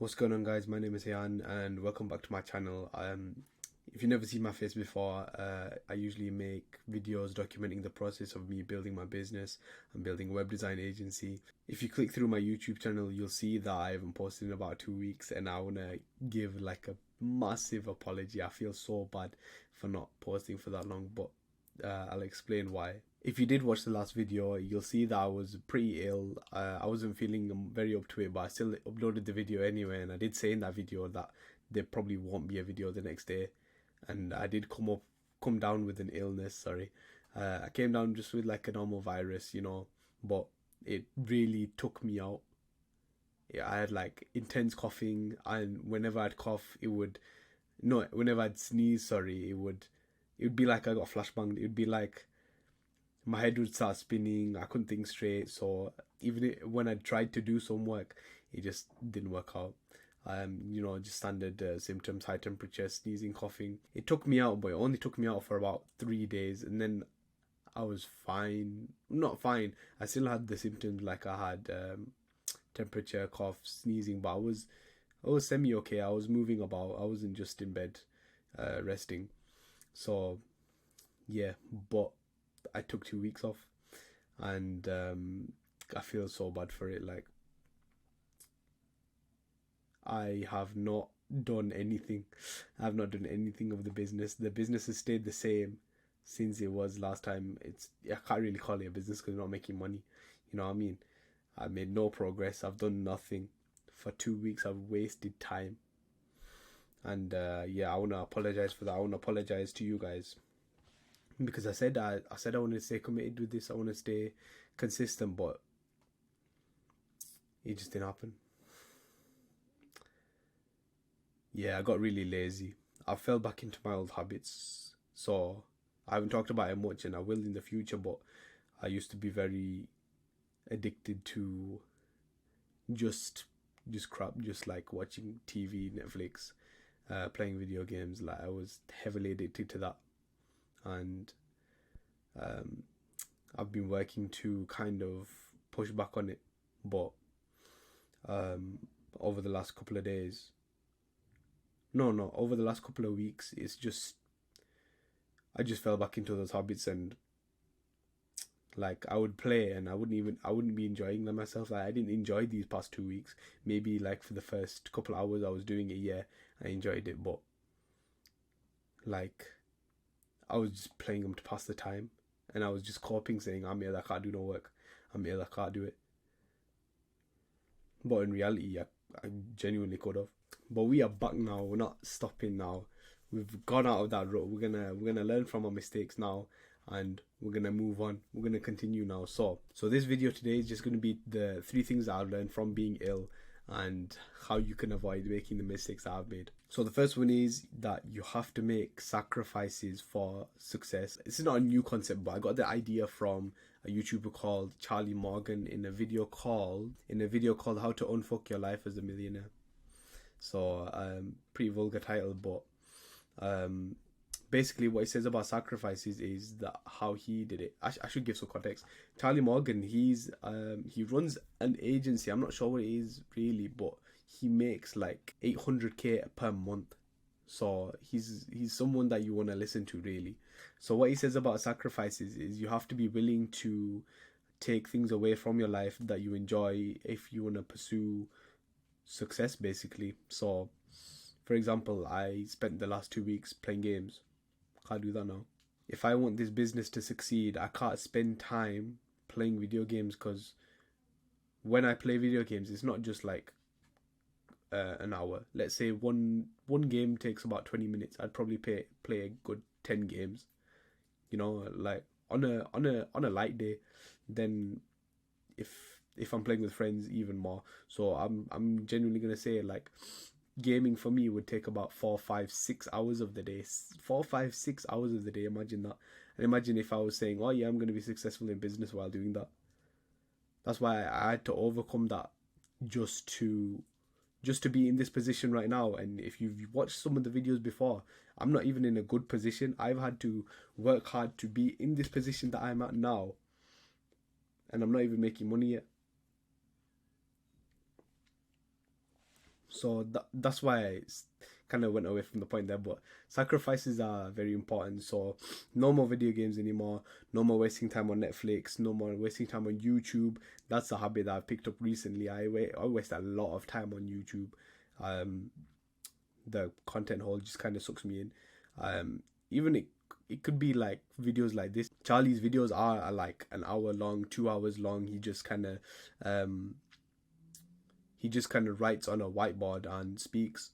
What's going on, guys? My name is Ian and welcome back to my channel. If you've never seen my face before, I usually make videos documenting the process of me building my business and building a web design agency. If you click through my YouTube channel, you'll see that I haven't posted in about 2 weeks, and I want to give like a massive apology. I feel so bad for not posting for that long, but I'll explain why. If you did watch the last video, you'll see that I was pretty ill. I wasn't feeling very up to it, but I still uploaded the video anyway, and I did say in that video that there probably won't be a video the next day. And I did come down with an illness, sorry. I came down just with like a normal virus, but it really took me out. Yeah, I had like intense coughing, and whenever I'd cough, whenever I'd sneeze, sorry, it would be like I got flashbanged. It would be like my head would start spinning. I couldn't think straight. So even when I tried to do some work, it just didn't work out. Just standard symptoms: high temperature, sneezing, coughing. It took me out, but it only took me out for about 3 days, and then I was fine. Not fine. I still had the symptoms, like I had temperature, cough, sneezing, but I was semi okay. I was moving about. I wasn't just in bed resting. So yeah, but I took 2 weeks off, and I feel so bad for it. Like, I have not done anything. I have not done anything of the business. The business has stayed the same since it was last time. I can't really call it a business because I'm not making money. You know what I mean? I made no progress. I've done nothing. For 2 weeks, I've wasted time. And I want to apologize for that. I want to apologize to you guys, because I said I want to stay committed with this. I want to stay consistent, but it just didn't happen. Yeah, I got really lazy. I fell back into my old habits. So I haven't talked about it much, and I will in the future, but I used to be very addicted to just crap, just like watching TV, Netflix, playing video games. Like, I was heavily addicted to that. And I've been working to kind of push back on it, but over the last couple of days, over the last couple of weeks, I just fell back into those habits, and like, I would play and I wouldn't be enjoying them myself. Like, I didn't enjoy these past 2 weeks. Maybe like for the first couple of hours I was doing it, yeah, I enjoyed it, but like, I was just playing them to pass the time, and I was just coping, saying, I'm ill, I can't do no work. I'm ill, I can't do it. But in reality, I genuinely could have. But we are back now. We're not stopping now. We've gone out of that rut. We're gonna learn from our mistakes now, and we're gonna move on. We're gonna continue now. So this video today is just gonna be the 3 things that I've learned from being ill, and how you can avoid making the mistakes that I've made. So the first one is that you have to make sacrifices for success. This is not a new concept, but I got the idea from a YouTuber called Charlie Morgan in a video called How to Unfuck Your Life as a Millionaire. So pretty vulgar title, but basically what he says about sacrifices is that how he did it. I should give some context. Charlie Morgan, he runs an agency. I'm not sure what it is really, but he makes like 800k per month. So he's someone that you want to listen to, really. So what he says about sacrifices is you have to be willing to take things away from your life that you enjoy if you want to pursue success, basically. So for example, I spent the last 2 weeks playing games. Can't do that now. If I want this business to succeed, I can't spend time playing video games, because when I play video games, it's not just like an hour. Let's say one game takes about 20 minutes. I'd probably play a good 10 games. Like on a light day. Then if I'm playing with friends, even more. So I'm genuinely gonna say, like, gaming for me would take about 4, 5, 6 hours of the day. 4, 5, 6 hours of the day. Imagine that. And imagine if I was saying, oh yeah, I'm going to be successful in business while doing that. That's why I had to overcome that just to be in this position right now. And if you've watched some of the videos before, I'm not even in a good position. I've had to work hard to be in this position that I'm at now, and I'm not even making money yet. So that's why I kind of went away from the point there. But sacrifices are very important. So no more video games anymore. No more wasting time on Netflix. No more wasting time on YouTube. That's a habit that I've picked up recently. I waste a lot of time on YouTube. The content hole just kind of sucks me in. Even it could be like videos like this. Charlie's videos are like an hour long, 2 hours long. He just kind of writes on a whiteboard and spits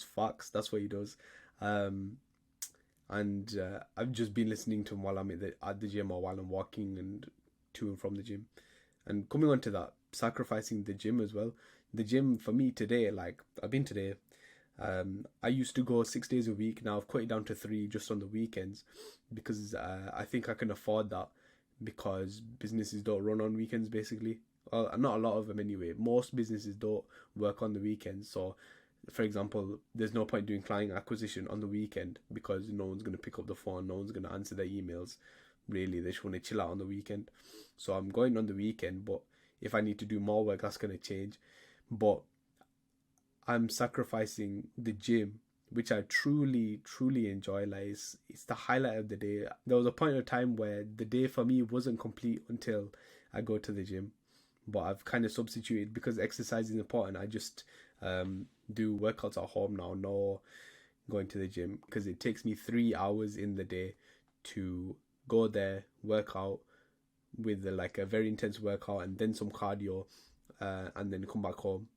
facts. That's what he does. And I've just been listening to him while I'm at the gym or while I'm walking and to and from the gym. And coming on to that, sacrificing the gym as well. The gym for me today, like I've been today. I used to go 6 days a week. Now I've cut it down to 3 just on the weekends because I think I can afford that because businesses don't run on weekends basically. Well, not a lot of them anyway. Most businesses don't work on the weekends. So, for example, there's no point doing client acquisition on the weekend because no one's going to pick up the phone, no one's going to answer their emails. Really, they just want to chill out on the weekend. So I'm going on the weekend, but if I need to do more work, that's going to change. But I'm sacrificing the gym, which I truly, truly enjoy. Like it's the highlight of the day. There was a point of time where the day for me wasn't complete until I go to the gym. But I've kind of substituted because exercise is important. I just do workouts at home now, no going to the gym because it takes me 3 hours in the day to go there, work out with like a very intense workout and then some cardio and then come back home.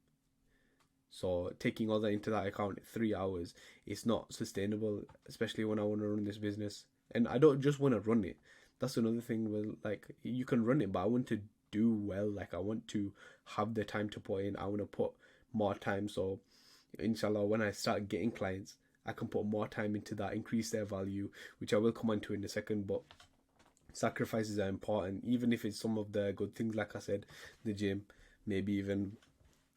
So taking all that into that account, 3 hours, it's not sustainable, especially when I want to run this business. And I don't just want to run it. That's another thing where like you can run it, but I want to do well. Like I want to have the time to put in. I want to put more time. So inshallah, when I start getting clients, I can put more time into that, increase their value, which I will come on to in a second. But sacrifices are important, even if it's some of the good things, like I said, the gym, maybe even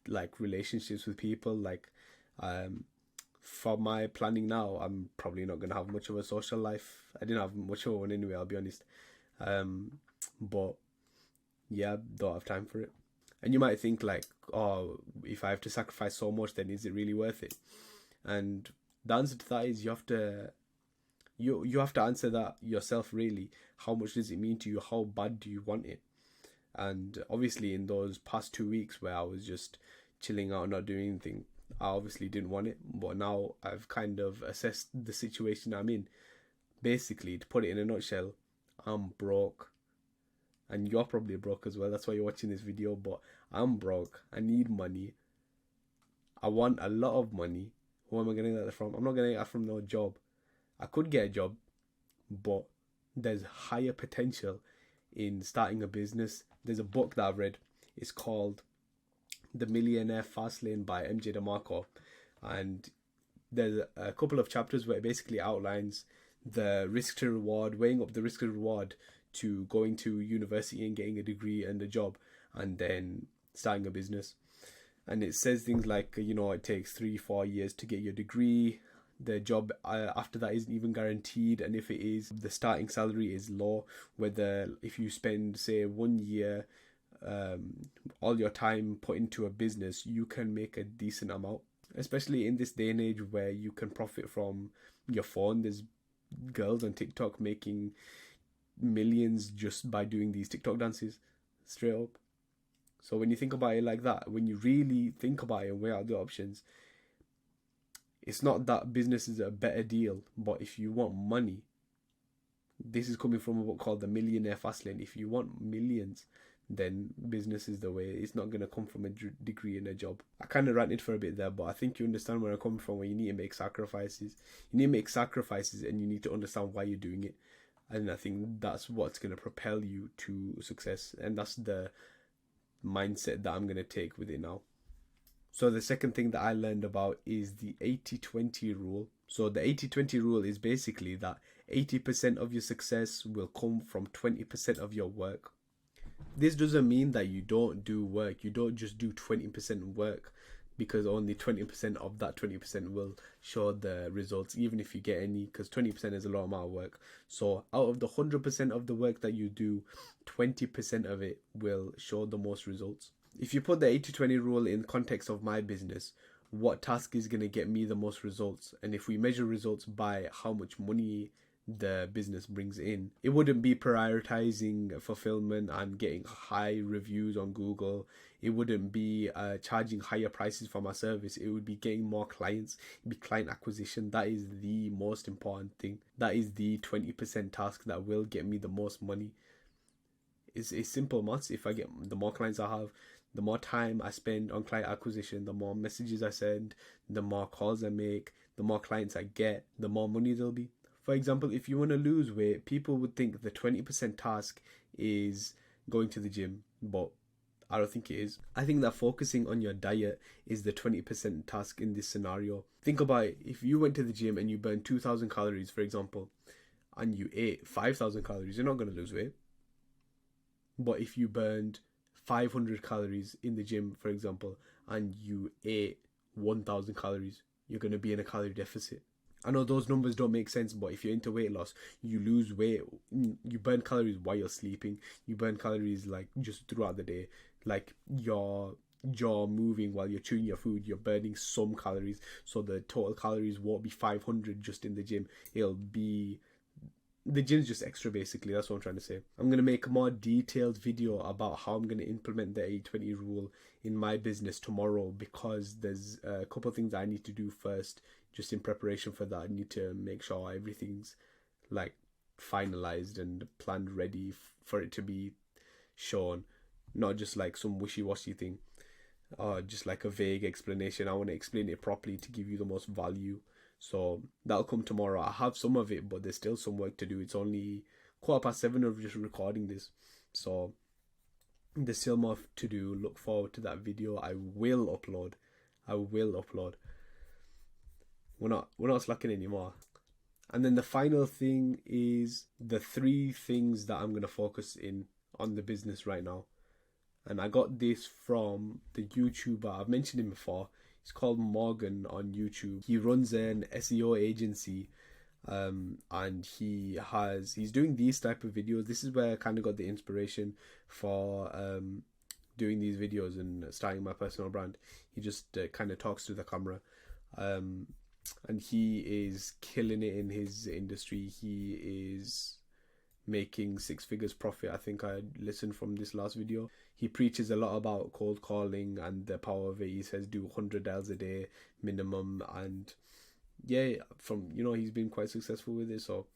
like relationships with people. Like for my planning now, I'm probably not gonna have much of a social life. I didn't have much of one anyway, I'll be honest. But yeah, don't have time for it. And you might think like, oh, if I have to sacrifice so much, then is it really worth it? And the answer to that is you have to answer that yourself really. How much does it mean to you? How bad do you want it? And obviously in those past 2 weeks where I was just chilling out, not doing anything, I obviously didn't want it. But now I've kind of assessed the situation I'm in. Basically, to put it in a nutshell, I'm broke. And you're probably broke as well. That's why you're watching this video. But I'm broke. I need money. I want a lot of money. Who am I getting that from? I'm not getting that from no job. I could get a job, but there's higher potential in starting a business. There's a book that I've read. It's called The Millionaire Fast Lane by MJ DeMarco. And there's a couple of chapters where it basically outlines the risk to reward, weighing up the risk to reward to going to university and getting a degree and a job and then starting a business. And it says things like, it takes 3-4 years to get your degree. The job after that isn't even guaranteed, and if it is, the starting salary is low. Whether if you spend say 1 year all your time put into a business, you can make a decent amount, especially in this day and age where you can profit from your phone. There's girls on TikTok making millions just by doing these TikTok dances, straight up. So when you think about it like that, when you really think about it and weigh out the options, it's not that business is a better deal, but if you want money, this is coming from a book called The Millionaire Fast Lane. If you want millions, then business is the way. It's not going to come from a degree and a job. I kind of ranted for a bit there, but I think you understand where I'm coming from, where you need to make sacrifices. You need to make sacrifices and you need to understand why you're doing it. And I think that's what's going to propel you to success. And that's the mindset that I'm going to take with it now. So the second thing that I learned about is the 80-20 rule. So the 80-20 rule is basically that 80% of your success will come from 20% of your work. This doesn't mean that you don't do work. You don't just do 20% work because only 20% of that 20% will show the results, even if you get any, because 20% is a lot amount of work. So out of the 100% of the work that you do, 20% of it will show the most results. If you put the 80-20 rule in context of my business, what task is going to get me the most results. And if we measure results by how much money the business brings in, it wouldn't be prioritizing fulfillment and getting high reviews on Google. It wouldn't be charging higher prices for my service. It would be getting more clients. It'd be client acquisition. That is the most important thing. That is the 20% task that will get me the most money. It's simple maths. If I get the more clients I have, the more time I spend on client acquisition, the more messages I send, the more calls I make, the more clients I get, the more money there'll be. For example, if you want to lose weight, people would think the 20% task is going to the gym, but I don't think it is. I think that focusing on your diet is the 20% task in this scenario. Think about it. If you went to the gym and you burned 2,000 calories, for example, and you ate 5,000 calories, you're not going to lose weight. But if you burned 500 calories in the gym, for example, and you ate 1,000 calories, you're going to be in a calorie deficit. I know those numbers don't make sense, but if you're into weight loss, you lose weight, you burn calories while you're sleeping, you burn calories like just throughout the day, like your jaw moving while you're chewing your food, you're burning some calories, so the total calories won't be 500 just in the gym, it'll be... The gym's just extra, basically. That's what I'm trying to say. I'm going to make a more detailed video about how I'm going to implement the 80-20 rule in my business tomorrow, because there's a couple of things I need to do first, just in preparation for that. I need to make sure everything's like finalized and planned, ready for it to be shown, not just like some wishy-washy thing or just like a vague explanation. I want to explain it properly to give you the most value. So that'll come tomorrow. I have some of it, but there's still some work to do. It's only 7:15 of just recording this, so there's still more to do. Look forward to that video. I will upload. We're not slacking anymore. And then the final thing is the 3 things that I'm going to focus in on the business right now. And I got this from the YouTuber, I've mentioned him before. He's called Morgan on YouTube. He runs an SEO agency, and he's doing these type of videos. This is where I kind of got the inspiration for doing these videos and starting my personal brand. He just kind of talks to the camera, and he is killing it in his industry. He is making 6 figures profit. I think I listened from this last video. He preaches a lot about cold calling and the power of it. He says do 100 dials a day minimum, and yeah, from he's been quite successful with it, so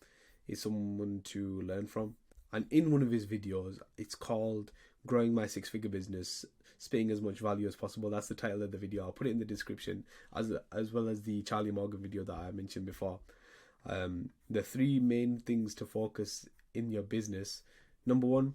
it's someone to learn from. And in one of his videos, it's called Growing My 6-Figure Business, Spitting as Much Value as Possible. That's the title of the video. I'll put it in the description, as well as the Charlie Morgan video that I mentioned before. The 3 main things to focus in your business. Number 1,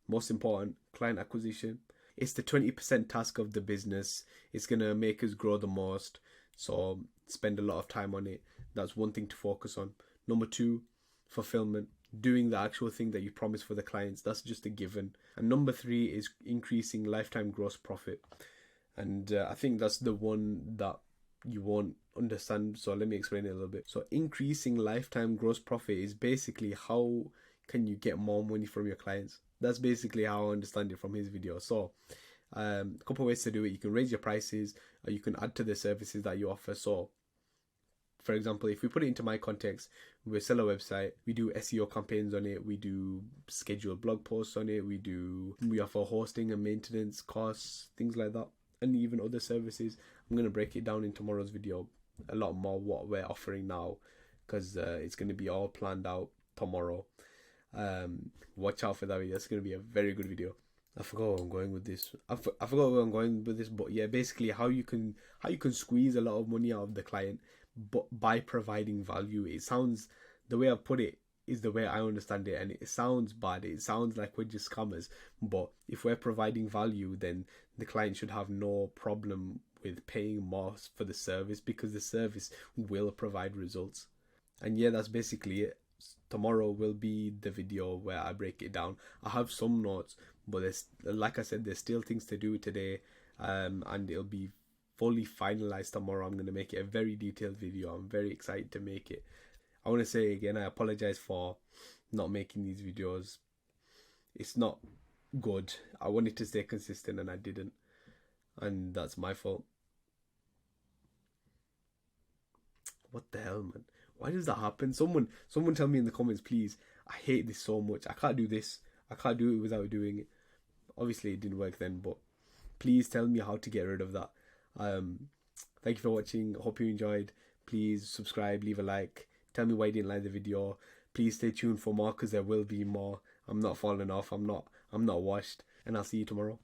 most important, client acquisition. It's the 20% task of the business. It's going to make us grow the most, so spend a lot of time on it. That's one thing to focus on. Number 2, fulfillment, doing the actual thing that you promised for the clients. That's just a given. And number 3 is increasing lifetime gross profit. And I think that's the one that you won't understand, so let me explain it a little bit. So increasing lifetime gross profit is basically how can you get more money from your clients. That's basically how I understand it from his video. So a couple of ways to do it. You can raise your prices, or you can add to the services that you offer. So for example, if we put it into my context, we sell a website, we do SEO campaigns on it, we do scheduled blog posts on it, we offer hosting and maintenance costs, things like that, and even other services. I'm going to break it down in tomorrow's video a lot more what we're offering now, because it's going to be all planned out tomorrow. Watch out for that video. It's going to be a very good video. I forgot where I'm going with this. I forgot where I'm going with this, but yeah, basically how you can squeeze a lot of money out of the client, but by providing value. It sounds, the way I put it is the way I understand it, and it sounds bad. It sounds like we're just scammers, but if we're providing value, then the client should have no problem with paying more for the service, because the service will provide results. And yeah, that's basically it. Tomorrow will be the video where I break it down. I have some notes, but like I said, there's still things to do today, and it'll be fully finalized tomorrow. I'm going to make it a very detailed video. I'm very excited to make it. I want to say again, I apologize for not making these videos. It's not good. I wanted to stay consistent and I didn't, and that's my fault. What the hell, man? Why does that happen? Someone tell me in the comments, please. I hate this so much. I can't do this. I can't do it without doing it. Obviously, it didn't work then, but please tell me how to get rid of that. Thank you for watching. Hope you enjoyed. Please subscribe, leave a like. Tell me why you didn't like the video. Please stay tuned for more, because there will be more. I'm not falling off. I'm not washed. And I'll see you tomorrow.